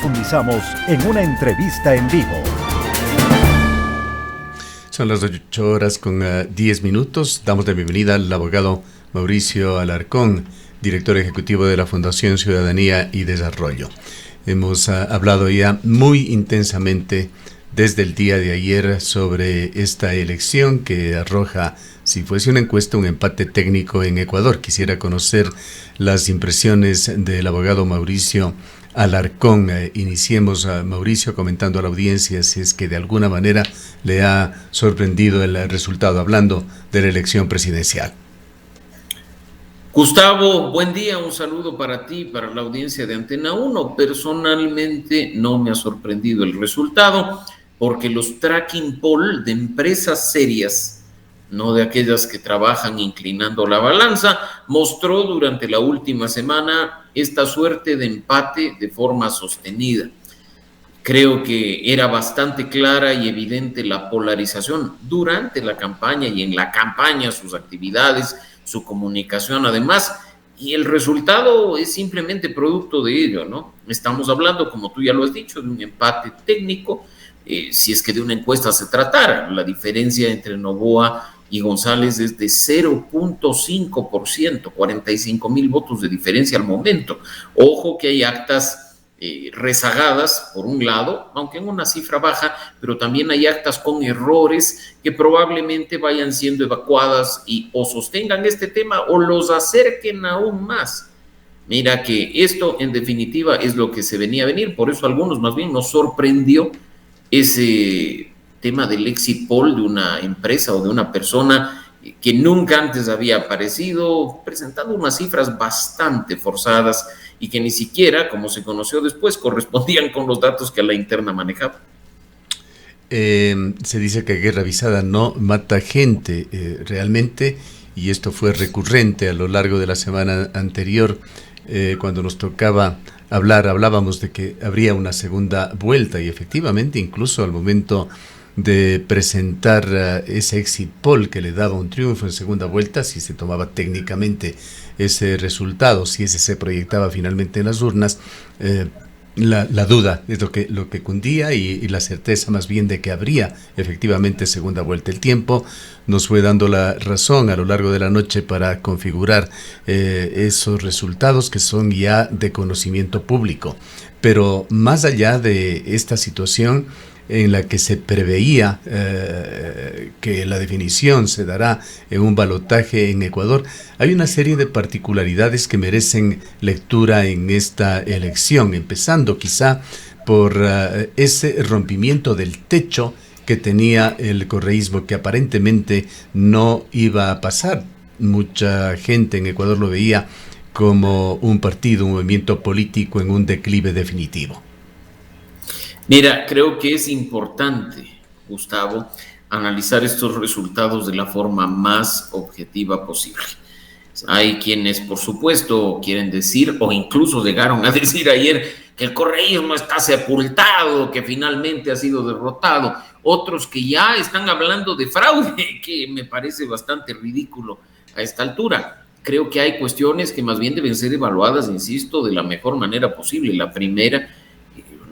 profundizamos en una entrevista en vivo. Son las 8:10. Damos la bienvenida al abogado Mauricio Alarcón, director ejecutivo de la Fundación Ciudadanía y Desarrollo. Hemos hablado ya muy intensamente desde el día de ayer sobre esta elección que arroja, si fuese una encuesta, un empate técnico en Ecuador. Quisiera conocer las impresiones del abogado Mauricio Alarcón. Iniciemos, Mauricio, comentando a la audiencia si es que de alguna manera le ha sorprendido el resultado, hablando de la elección presidencial. Gustavo, buen día, un saludo para ti, para la audiencia de Antena 1. Personalmente no me ha sorprendido el resultado, porque los tracking poll de empresas serias, no de aquellas que trabajan inclinando la balanza, mostró durante la última semana esta suerte de empate de forma sostenida. Creo que era bastante clara y evidente la polarización durante la campaña y en la campaña, sus actividades, su comunicación además, y el resultado es simplemente producto de ello, ¿no? Estamos hablando, como tú ya lo has dicho, de un empate técnico, si es que de una encuesta se tratara. La diferencia entre Noboa y González es de 0.5%, 45,000 votos de diferencia al momento. Ojo que hay actas rezagadas, por un lado, aunque en una cifra baja, pero también hay actas con errores que probablemente vayan siendo evacuadas y o sostengan este tema o los acerquen aún más. Mira que esto, en definitiva, es lo que se venía a venir. Por eso a algunos más bien nos sorprendió ese tema del exit poll de una empresa o de una persona que nunca antes había aparecido, presentando unas cifras bastante forzadas y que ni siquiera, como se conoció después, correspondían con los datos que a la interna manejaba. Se dice que guerra avisada no mata gente, realmente, y esto fue recurrente a lo largo de la semana anterior, cuando nos tocaba hablábamos de que habría una segunda vuelta, y efectivamente, incluso al momento de presentar ese exit poll que le daba un triunfo en segunda vuelta, si se tomaba técnicamente ese resultado, si ese se proyectaba finalmente en las urnas, la duda es lo que cundía y la certeza más bien de que habría efectivamente segunda vuelta. El tiempo nos fue dando la razón a lo largo de la noche para configurar esos resultados que son ya de conocimiento público. Pero más allá de esta situación en la que se preveía que la definición se dará en un balotaje en Ecuador, hay una serie de particularidades que merecen lectura en esta elección, empezando quizá por ese rompimiento del techo que tenía el correísmo, que aparentemente no iba a pasar. Mucha gente en Ecuador lo veía como un partido, un movimiento político en un declive definitivo. Mira, creo que es importante, Gustavo, analizar estos resultados de la forma más objetiva posible. Hay quienes, por supuesto, quieren decir, o incluso llegaron a decir ayer, que el correísmo está sepultado, que finalmente ha sido derrotado. Otros que ya están hablando de fraude, que me parece bastante ridículo a esta altura. Creo que hay cuestiones que más bien deben ser evaluadas, insisto, de la mejor manera posible. La primera,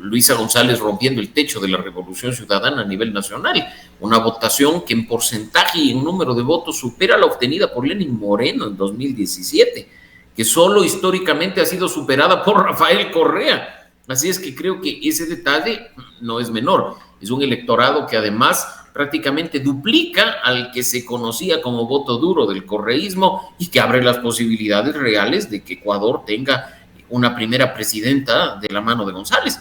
Luisa González rompiendo el techo de la Revolución Ciudadana a nivel nacional, una votación que en porcentaje y en número de votos supera la obtenida por Lenín Moreno en 2017, que solo históricamente ha sido superada por Rafael Correa. Así es que creo que ese detalle no es menor. Es un electorado que además prácticamente duplica al que se conocía como voto duro del correísmo y que abre las posibilidades reales de que Ecuador tenga una primera presidenta de la mano de González.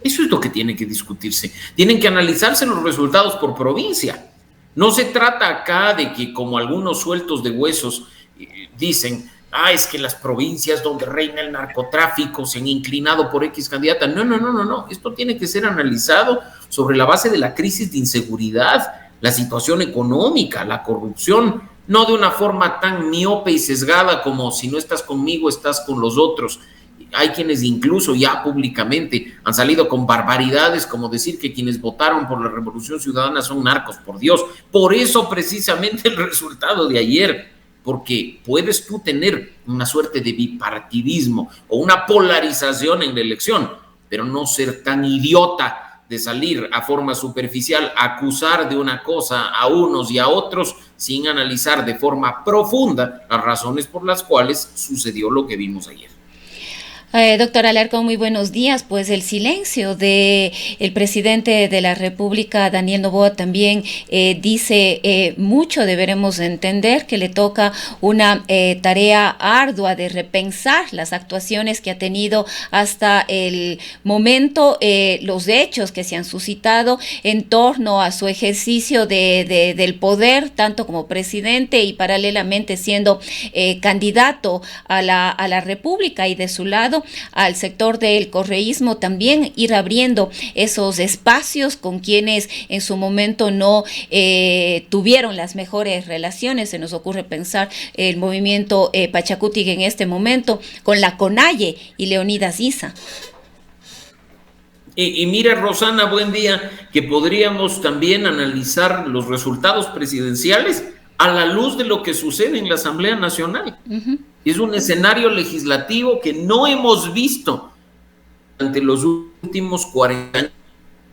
Eso es lo que tiene que discutirse. Tienen que analizarse los resultados por provincia. No se trata acá de que, como algunos sueltos de huesos dicen, es que las provincias donde reina el narcotráfico se han inclinado por X candidata. No. Esto tiene que ser analizado sobre la base de la crisis de inseguridad, la situación económica, la corrupción, no de una forma tan miope y sesgada como si no estás conmigo, estás con los otros. Hay quienes incluso ya públicamente han salido con barbaridades como decir que quienes votaron por la Revolución Ciudadana son narcos, por Dios. Por eso precisamente el resultado de ayer, porque puedes tú tener una suerte de bipartidismo o una polarización en la elección, pero no ser tan idiota de salir a forma superficial, acusar de una cosa a unos y a otros sin analizar de forma profunda las razones por las cuales sucedió lo que vimos ayer. Doctor Alarcón, muy buenos días. Pues el silencio de el presidente de la República, Daniel Noboa, también dice mucho. Deberemos entender que le toca una tarea ardua de repensar las actuaciones que ha tenido hasta el momento, los hechos que se han suscitado en torno a su ejercicio del poder, tanto como presidente y paralelamente siendo candidato a la República, y de su lado al sector del correísmo también ir abriendo esos espacios con quienes en su momento no tuvieron las mejores relaciones. Se nos ocurre pensar el movimiento Pachacutic en este momento con la CONAIE y Leonidas Issa. Y mira, Rosana, buen día, que podríamos también analizar los resultados presidenciales a la luz de lo que sucede en la Asamblea Nacional. Uh-huh. Es un escenario legislativo que no hemos visto durante los últimos 40 años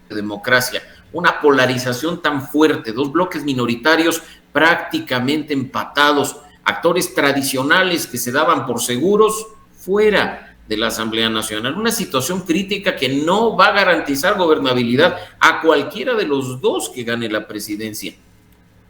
de democracia. Una polarización tan fuerte, dos bloques minoritarios prácticamente empatados, actores tradicionales que se daban por seguros fuera de la Asamblea Nacional. Una situación crítica que no va a garantizar gobernabilidad a cualquiera de los dos que gane la presidencia.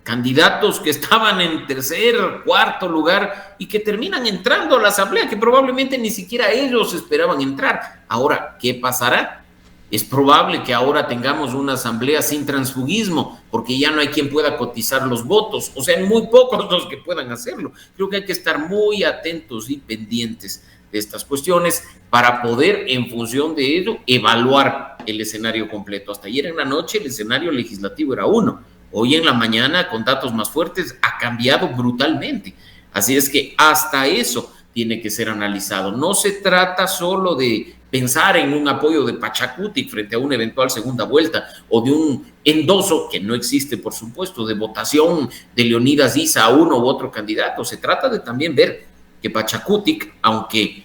Candidatos que estaban en tercer, cuarto lugar y que terminan entrando a la asamblea, que probablemente ni siquiera ellos esperaban entrar. Ahora, ¿qué pasará? Es probable que ahora tengamos una asamblea sin transfugismo, porque ya no hay quien pueda cotizar los votos, o sea, muy pocos los que puedan hacerlo. Creo que hay que estar muy atentos y pendientes de estas cuestiones para poder, en función de ello, evaluar el escenario completo. Hasta ayer en la noche el escenario legislativo era uno. Hoy en la mañana, con datos más fuertes, ha cambiado brutalmente. Así es que hasta eso tiene que ser analizado. No se trata solo de pensar en un apoyo de Pachacutic frente a una eventual segunda vuelta o de un endoso, que no existe, por supuesto, de votación de Leonidas Issa a uno u otro candidato. Se trata de también ver que Pachacutic, aunque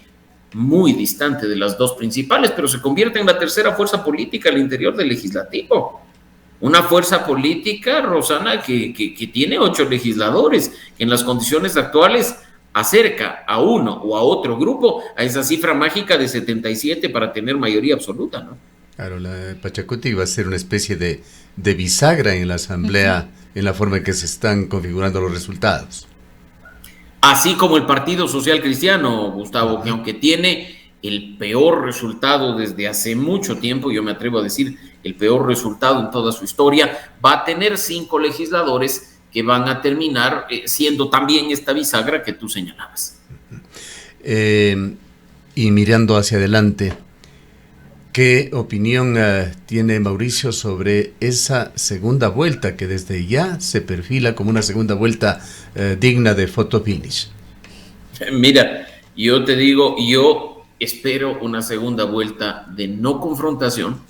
muy distante de las dos principales, pero se convierte en la tercera fuerza política al interior del legislativo. Una fuerza política, Rosana, que tiene 8 legisladores, que en las condiciones actuales acerca a uno o a otro grupo a esa cifra mágica de 77 para tener mayoría absoluta, ¿no? Claro, la Pachacutic va a ser una especie de bisagra en la asamblea, en la forma en que se están configurando los resultados. Así como el Partido Social Cristiano, Gustavo, que aunque tiene el peor resultado desde hace mucho tiempo, yo me atrevo a decir el peor resultado en toda su historia, va a tener 5 legisladores que van a terminar siendo también esta bisagra que tú señalabas. Y mirando hacia adelante, ¿qué opinión tiene Mauricio sobre esa segunda vuelta que desde ya se perfila como una segunda vuelta digna de photo finish? Mira, yo te digo, yo espero una segunda vuelta de no confrontación,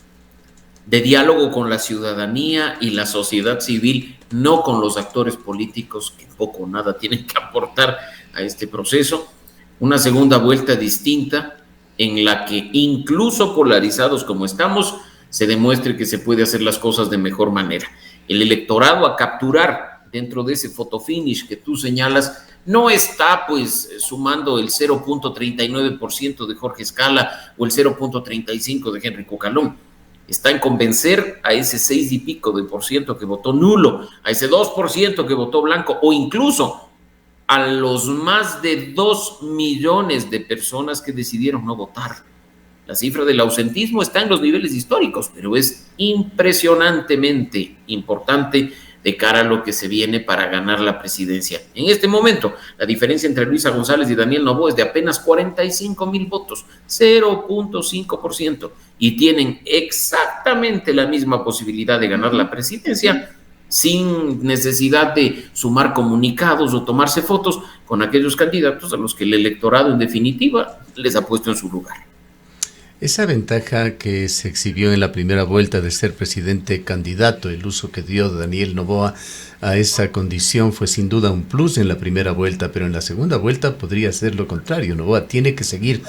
de diálogo con la ciudadanía y la sociedad civil, no con los actores políticos que poco o nada tienen que aportar a este proceso. Una segunda vuelta distinta en la que, incluso polarizados como estamos, se demuestre que se puede hacer las cosas de mejor manera. El electorado a capturar dentro de ese fotofinish que tú señalas no está pues sumando el 0.39% de Jorge Escala o el 0.35% de Henry Cucalón. Está en convencer a ese 6 y pico de por ciento que votó nulo, a ese 2% que votó blanco, o incluso a los más de 2 millones de personas que decidieron no votar. La cifra del ausentismo está en los niveles históricos, pero es impresionantemente importante de cara a lo que se viene para ganar la presidencia. En este momento, la diferencia entre Luisa González y Daniel Noboa es de apenas 45,000 votos, 0.5%, y tienen exactamente la misma posibilidad de ganar la presidencia sin necesidad de sumar comunicados o tomarse fotos con aquellos candidatos a los que el electorado en definitiva les ha puesto en su lugar. Esa ventaja que se exhibió en la primera vuelta de ser presidente candidato, el uso que dio Daniel Noboa a esa condición fue sin duda un plus en la primera vuelta, pero en la segunda vuelta podría ser lo contrario. Noboa tiene que seguir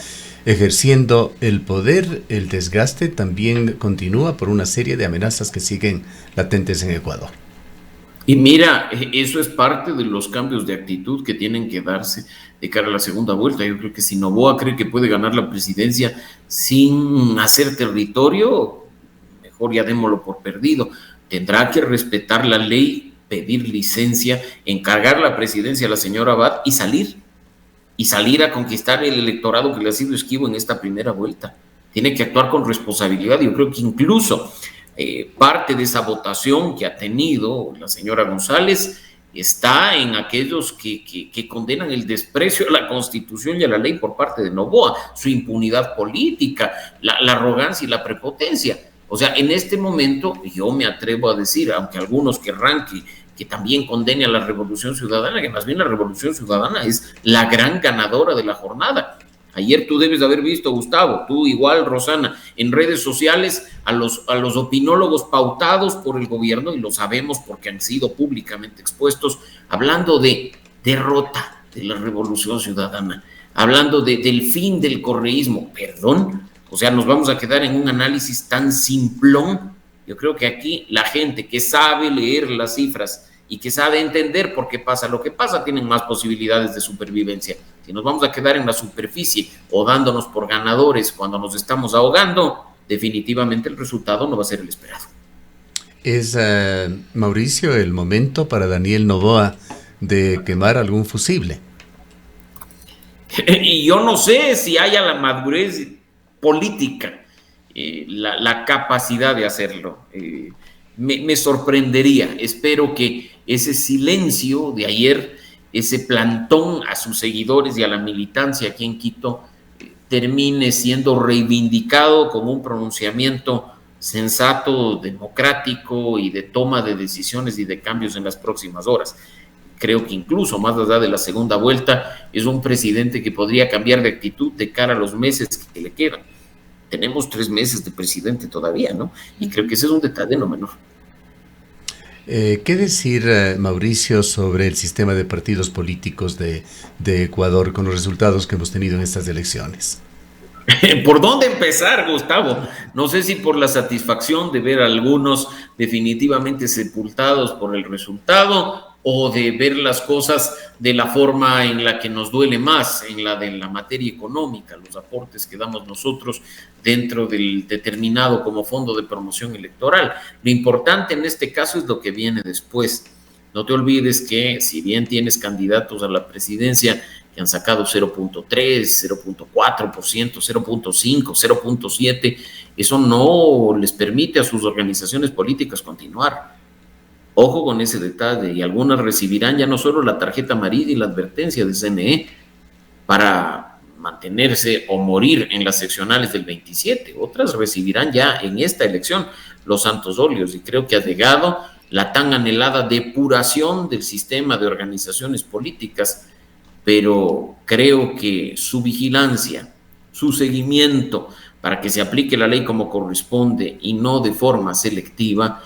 ejerciendo el poder, el desgaste también continúa por una serie de amenazas que siguen latentes en Ecuador. Y mira, eso es parte de los cambios de actitud que tienen que darse de cara a la segunda vuelta. Yo creo que si Noboa cree que puede ganar la presidencia sin hacer territorio, mejor ya démoslo por perdido. Tendrá que respetar la ley, pedir licencia, encargar la presidencia a la señora Abad y salir a conquistar el electorado que le ha sido esquivo en esta primera vuelta. Tiene que actuar con responsabilidad. Yo creo que incluso parte de esa votación que ha tenido la señora González está en aquellos que condenan el desprecio a la Constitución y a la ley por parte de Noboa, su impunidad política, la arrogancia y la prepotencia. O sea, en este momento yo me atrevo a decir, aunque algunos querrán que también condene a la Revolución Ciudadana, que más bien la Revolución Ciudadana es la gran ganadora de la jornada. Ayer tú debes de haber visto, Gustavo, tú igual, Rosana, en redes sociales a los opinólogos pautados por el gobierno, y lo sabemos porque han sido públicamente expuestos, hablando de derrota de la Revolución Ciudadana, hablando del fin del correísmo. Perdón, o sea, nos vamos a quedar en un análisis tan simplón. Yo creo que aquí la gente que sabe leer las cifras y que sabe entender por qué pasa lo que pasa, tienen más posibilidades de supervivencia. Si nos vamos a quedar en la superficie o dándonos por ganadores cuando nos estamos ahogando, definitivamente el resultado no va a ser el esperado. ¿Es, Mauricio, el momento para Daniel Noboa de quemar algún fusible? Y yo no sé si haya la madurez política, la capacidad de hacerlo. Me sorprendería. Espero que ese silencio de ayer, ese plantón a sus seguidores y a la militancia aquí en Quito, termine siendo reivindicado como un pronunciamiento sensato, democrático y de toma de decisiones y de cambios en las próximas horas. Creo que incluso más allá de la segunda vuelta, es un presidente que podría cambiar de actitud de cara a los meses que le quedan. Tenemos 3 meses de presidente todavía, ¿no? Y creo que ese es un detalle no menor. ¿Qué decir, Mauricio, sobre el sistema de partidos políticos de Ecuador con los resultados que hemos tenido en estas elecciones? ¿Por dónde empezar, Gustavo? No sé si por la satisfacción de ver a algunos definitivamente sepultados por el resultado, o de ver las cosas de la forma en la que nos duele más, en la de la materia económica, los aportes que damos nosotros dentro del determinado como fondo de promoción electoral. Lo importante en este caso es lo que viene después. No te olvides que si bien tienes candidatos a la presidencia que han sacado 0.3, 0.4%, 0.5, 0.7, eso no les permite a sus organizaciones políticas continuar. Ojo con ese detalle, y algunas recibirán ya no solo la tarjeta amarilla y la advertencia de CNE para mantenerse o morir en las seccionales del 27, otras recibirán ya en esta elección los santos óleos, y creo que ha llegado la tan anhelada depuración del sistema de organizaciones políticas, pero creo que su vigilancia, su seguimiento para que se aplique la ley como corresponde y no de forma selectiva,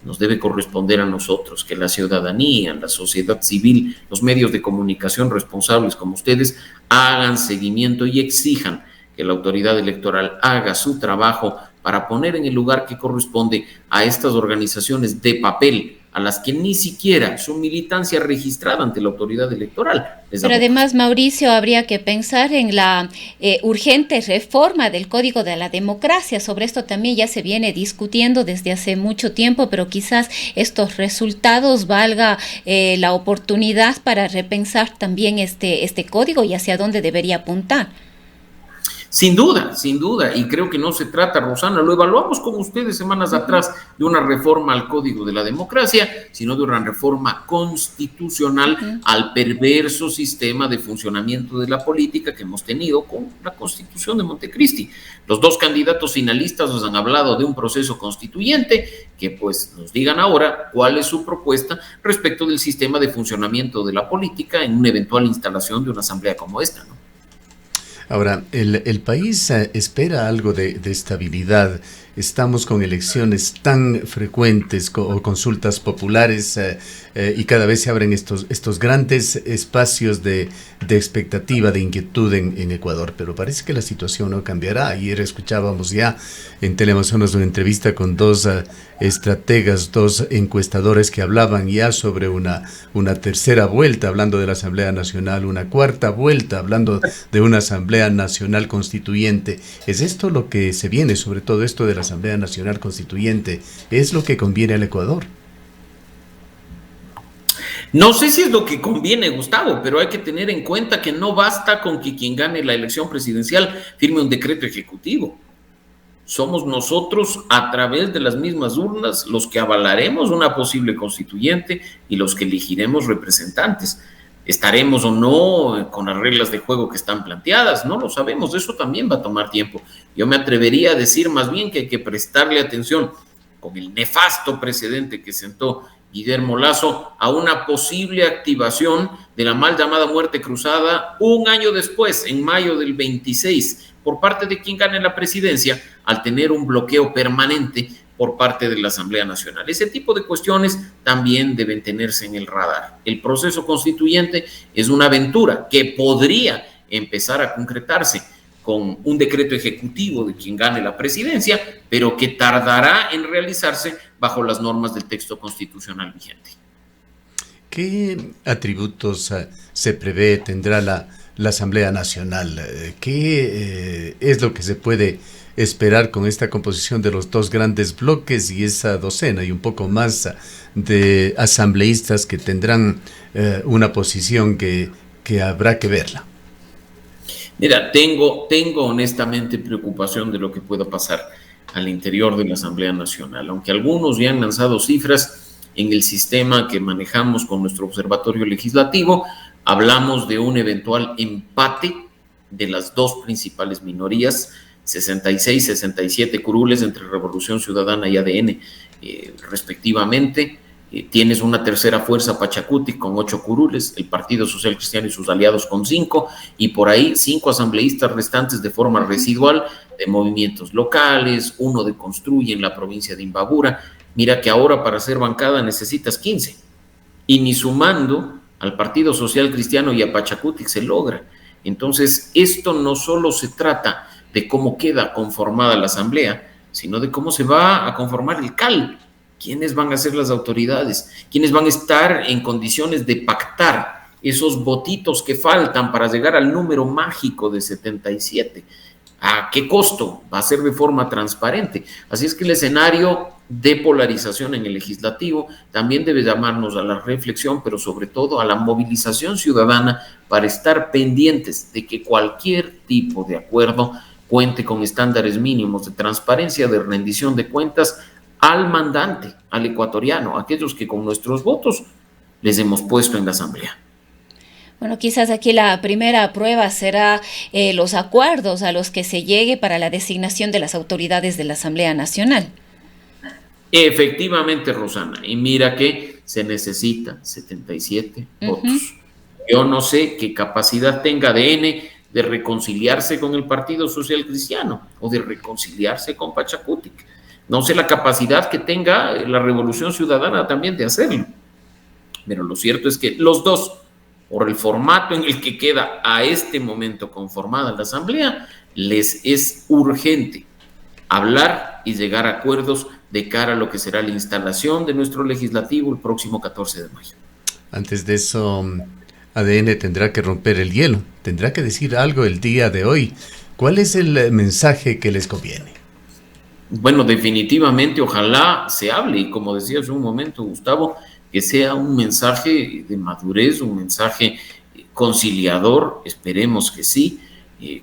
nos debe corresponder a nosotros, que la ciudadanía, la sociedad civil, los medios de comunicación responsables como ustedes hagan seguimiento y exijan que la autoridad electoral haga su trabajo para poner en el lugar que corresponde a estas organizaciones de papel, a las que ni siquiera su militancia registrada ante la autoridad electoral. Pero además, Mauricio, habría que pensar en la urgente reforma del Código de la Democracia. Sobre esto también ya se viene discutiendo desde hace mucho tiempo, pero quizás estos resultados valga la oportunidad para repensar también este código y hacia dónde debería apuntar. Sin duda, y creo que no se trata, Rosana, lo evaluamos con ustedes semanas atrás, de una reforma al Código de la Democracia, sino de una reforma constitucional al perverso sistema de funcionamiento de la política que hemos tenido con la Constitución de Montecristi. Los 2 candidatos finalistas nos han hablado de un proceso constituyente, que pues nos digan ahora cuál es su propuesta respecto del sistema de funcionamiento de la política en una eventual instalación de una asamblea como esta, ¿no? Ahora, el país espera algo de estabilidad. Estamos con elecciones tan frecuentes o consultas populares y cada vez se abren estos grandes espacios de expectativa, de inquietud en Ecuador. Pero parece que la situación no cambiará. Ayer escuchábamos ya en Teleamazonas una entrevista con dos estrategas, dos encuestadores que hablaban ya sobre una tercera vuelta, hablando de la Asamblea Nacional, una cuarta vuelta, hablando de una Asamblea Nacional Constituyente. ¿Es esto lo que se viene, sobre todo esto de la Asamblea Nacional Constituyente? ¿Es lo que conviene al Ecuador? No sé si es lo que conviene, Gustavo, pero hay que tener en cuenta que no basta con que quien gane la elección presidencial firme un decreto ejecutivo. Somos nosotros, a través de las mismas urnas, los que avalaremos una posible constituyente y los que elegiremos representantes. ¿Estaremos o no con las reglas de juego que están planteadas? No lo sabemos, eso también va a tomar tiempo. Yo me atrevería a decir más bien que hay que prestarle atención, con el nefasto precedente que sentó Guillermo Lasso, a una posible activación de la mal llamada muerte cruzada un año después, en mayo del 26, por parte de quien gane la presidencia, al tener un bloqueo permanente por parte de la Asamblea Nacional. Ese tipo de cuestiones también deben tenerse en el radar. El proceso constituyente es una aventura que podría empezar a concretarse con un decreto ejecutivo de quien gane la presidencia, pero que tardará en realizarse bajo las normas del texto constitucional vigente. ¿Qué atributos se prevé tendrá la Asamblea Nacional? ¿Qué es lo que se puede esperar con esta composición de los dos grandes bloques y esa docena y un poco más de asambleístas que tendrán una posición que habrá que verla? Mira, tengo honestamente preocupación de lo que pueda pasar al interior de la Asamblea Nacional, aunque algunos ya han lanzado cifras en el sistema que manejamos con nuestro observatorio legislativo. Hablamos de un eventual empate de las dos principales minorías, 66, 67 curules entre Revolución Ciudadana y ADN, respectivamente. Tienes una tercera fuerza, Pachacutic, con 8 curules, el Partido Social Cristiano y sus aliados con 5, y por ahí 5 asambleístas restantes de forma residual de movimientos locales, uno de Construye en la provincia de Imbabura. Mira que ahora para ser bancada necesitas 15, y ni sumando al Partido Social Cristiano y a Pachacutic se logra. Entonces, esto no solo se trata de cómo queda conformada la asamblea, sino de cómo se va a conformar el CAL. ¿Quiénes van a ser las autoridades? ¿Quiénes van a estar en condiciones de pactar esos votitos que faltan para llegar al número mágico de 77? ¿A qué costo? Va a ser de forma transparente. Así es que el escenario de polarización en el legislativo también debe llamarnos a la reflexión, pero sobre todo a la movilización ciudadana para estar pendientes de que cualquier tipo de acuerdo cuente con estándares mínimos de transparencia, de rendición de cuentas al mandante, al ecuatoriano, aquellos que con nuestros votos les hemos puesto en la asamblea. Bueno, quizás aquí la primera prueba será los acuerdos a los que se llegue para la designación de las autoridades de la Asamblea Nacional. Efectivamente, Rosana, y mira que se necesita 77 votos. Yo no sé qué capacidad tenga ADN de reconciliarse con el Partido Social Cristiano o de reconciliarse con Pachacutic. No sé la capacidad que tenga la Revolución Ciudadana también de hacerlo. Pero lo cierto es que los dos, por el formato en el que queda a este momento conformada la Asamblea, les es urgente hablar y llegar a acuerdos de cara a lo que será la instalación de nuestro legislativo el próximo 14 de mayo. Antes de eso, ADN tendrá que romper el hielo, tendrá que decir algo el día de hoy. ¿Cuál es el mensaje que les conviene? Bueno, definitivamente, ojalá se hable, y como decía hace un momento, Gustavo, que sea un mensaje de madurez, un mensaje conciliador, esperemos que sí,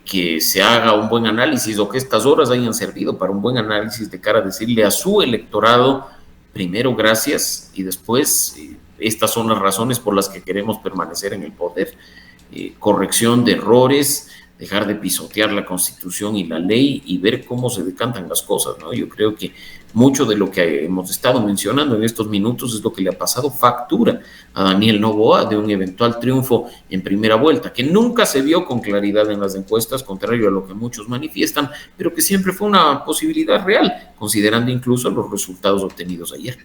que se haga un buen análisis o que estas horas hayan servido para un buen análisis de cara a decirle a su electorado, primero gracias y después estas son las razones por las que queremos permanecer en el poder. Corrección de errores, dejar de pisotear la Constitución y la ley y ver cómo se decantan las cosas, ¿no? Yo creo que mucho de lo que hemos estado mencionando en estos minutos es lo que le ha pasado factura a Daniel Noboa de un eventual triunfo en primera vuelta, que nunca se vio con claridad en las encuestas, contrario a lo que muchos manifiestan, pero que siempre fue una posibilidad real, considerando incluso los resultados obtenidos ayer.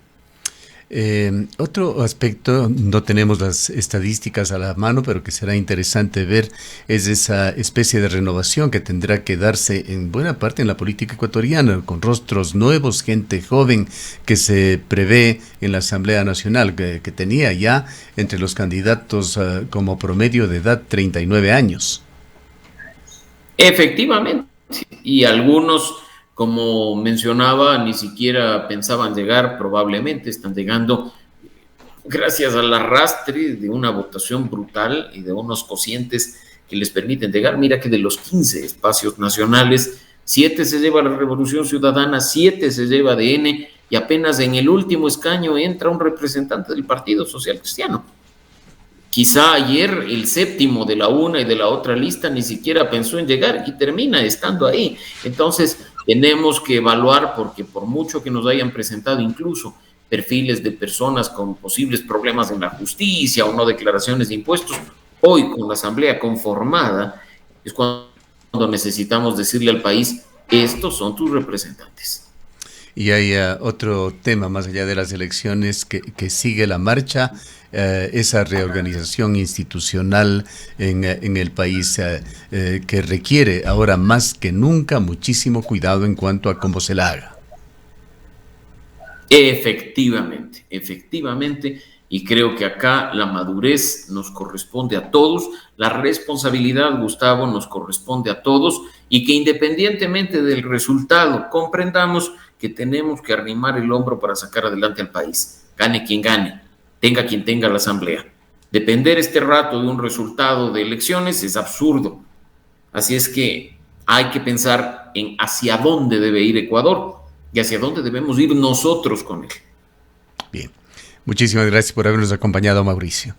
Otro aspecto, no tenemos las estadísticas a la mano, pero que será interesante ver, es esa especie de renovación que tendrá que darse en buena parte en la política ecuatoriana, con rostros nuevos, gente joven que se prevé en la Asamblea Nacional, que tenía ya entre los candidatos como promedio de edad 39 años. Efectivamente, y algunos, como mencionaba, ni siquiera pensaban llegar, probablemente están llegando gracias al arrastre de una votación brutal y de unos cocientes que les permiten llegar. Mira que de los 15 espacios nacionales, 7 se lleva la Revolución Ciudadana, 7 se lleva ADN y apenas en el último escaño entra un representante del Partido Social Cristiano. Quizá ayer el séptimo de la una y de la otra lista ni siquiera pensó en llegar y termina estando ahí. Entonces tenemos que evaluar, porque por mucho que nos hayan presentado incluso perfiles de personas con posibles problemas en la justicia o no declaraciones de impuestos, hoy con la asamblea conformada es cuando necesitamos decirle al país, estos son tus representantes. Y hay otro tema más allá de las elecciones que sigue la marcha, esa reorganización institucional en el país que requiere ahora más que nunca muchísimo cuidado en cuanto a cómo se la haga. Efectivamente, y creo que acá la madurez nos corresponde a todos, la responsabilidad, Gustavo, nos corresponde a todos, y que independientemente del resultado comprendamos que tenemos que arrimar el hombro para sacar adelante al país, gane quien gane, tenga quien tenga la asamblea. Depender este rato de un resultado de elecciones es absurdo, así es que hay que pensar en hacia dónde debe ir Ecuador y hacia dónde debemos ir nosotros con él. Bien, muchísimas gracias por habernos acompañado, Mauricio.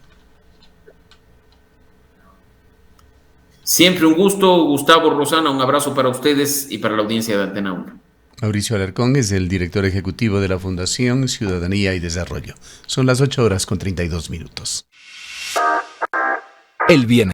Siempre un gusto, Gustavo, Rosana, un abrazo para ustedes y para la audiencia de Antena 1. Mauricio Alarcón es el director ejecutivo de la Fundación Ciudadanía y Desarrollo. Son las 8:32 minutos. El bien.